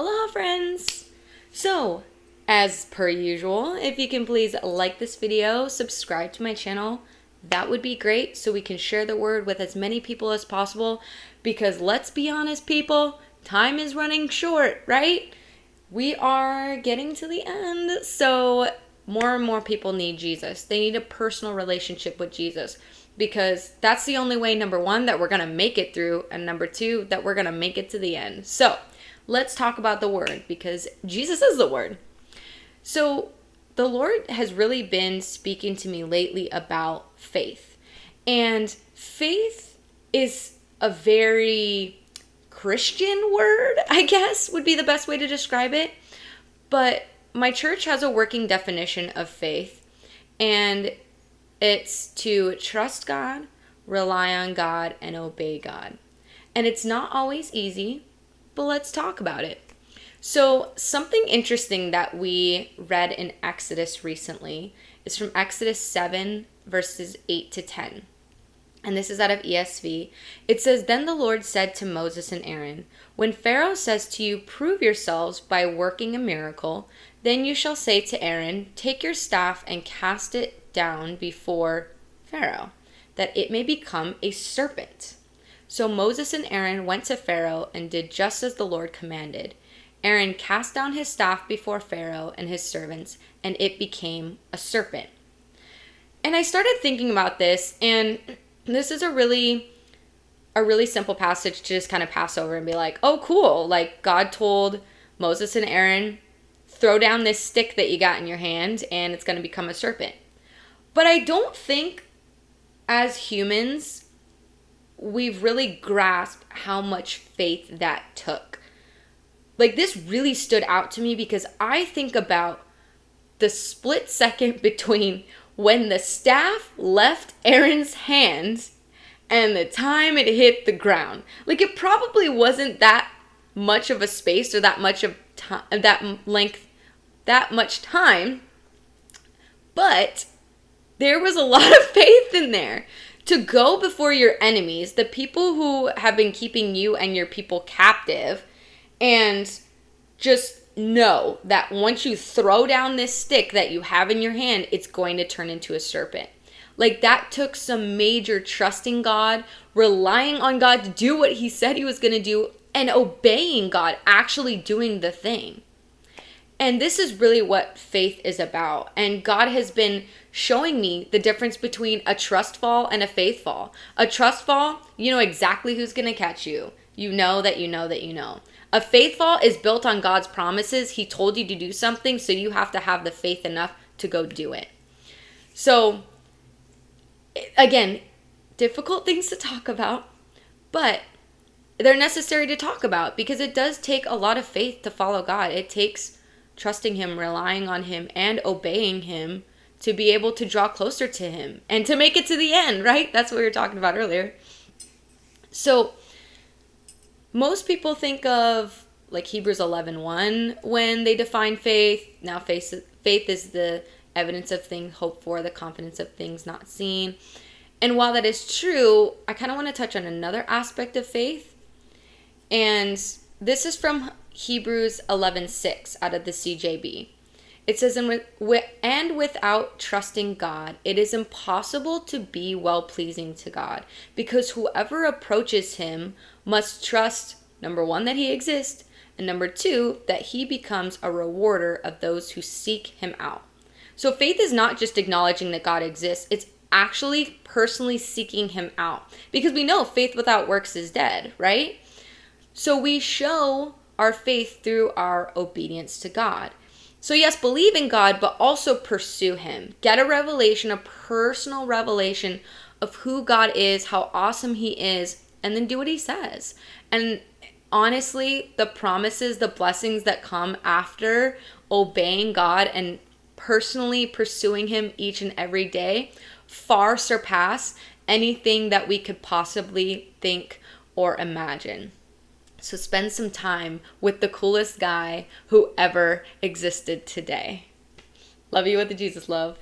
Aloha friends! So, as per usual, if you can please like this video, subscribe to my channel, that would be great so we can share the word with as many people as possible because let's be honest people, time is running short, right? We are getting to the end, so more and more people need Jesus. They need a personal relationship with Jesus because that's the only way, number one, that we're going to make it through, and number two, that we're going to make it to the end. So, let's talk about the word because Jesus is the word. So the Lord has really been speaking to me lately about faith. And faith is a very Christian word, I guess, would be the best way to describe it. But my church has a working definition of faith. And it's to trust God, rely on God, and obey God. And it's not always easy, but let's talk about it. So something interesting that we read in Exodus recently is from Exodus 7 verses 8 to 10. And this is out of ESV. It says, "Then the Lord said to Moses and Aaron, when Pharaoh says to you, 'Prove yourselves by working a miracle,' then you shall say to Aaron, 'Take your staff and cast it down before Pharaoh, that it may become a serpent.' So Moses and Aaron went to Pharaoh and did just as the Lord commanded. Aaron cast down his staff before Pharaoh and his servants, and it became a serpent." And I started thinking about this, and this is a really simple passage to just kind of pass over and be like, oh, cool. Like, God told Moses and Aaron, throw down this stick that you got in your hand, and it's going to become a serpent. But I don't think, as humans, we've really grasped how much faith that took. Like, this really stood out to me because I think about the split second between when the staff left Aaron's hands and the time it hit the ground. Like, it probably wasn't that much of a space or that much of time, that much time, but there was a lot of faith in there. To go before your enemies, the people who have been keeping you and your people captive, and just know that once you throw down this stick that you have in your hand, it's going to turn into a serpent. Like, that took some major trusting God, relying on God to do what he said he was going to do, and obeying God, actually doing the thing. And this is really what faith is about. And God has been showing me the difference between a trust fall and a faith fall. A trust fall, you know exactly who's going to catch you. You know that you know that you know. A faith fall is built on God's promises. He told you to do something, so you have to have the faith enough to go do it. So, again, difficult things to talk about, but they're necessary to talk about because it does take a lot of faith to follow God. It takes trusting him, relying on him, and obeying him to be able to draw closer to him and to make it to the end, right? That's what we were talking about earlier. So most people think of like Hebrews 11:1 when they define faith. Now faith is the evidence of things hoped for, the confidence of things not seen. And while that is true, I kind of want to touch on another aspect of faith. And this is from Hebrews 11:6 out of the CJB. It says, and without trusting God, it is impossible to be well-pleasing to God, because whoever approaches him must trust, number one, that he exists, and number two, that he becomes a rewarder of those who seek him out. So faith is not just acknowledging that God exists, it's actually personally seeking him out. Because we know faith without works is dead, right? So we show our faith through our obedience to God. So yes, believe in God, but also pursue him. Get a revelation, a personal revelation of who God is, how awesome he is, and then do what he says. And honestly, the promises, the blessings that come after obeying God and personally pursuing him each and every day far surpass anything that we could possibly think or imagine. So spend some time with the coolest guy who ever existed today. Love you with the Jesus love.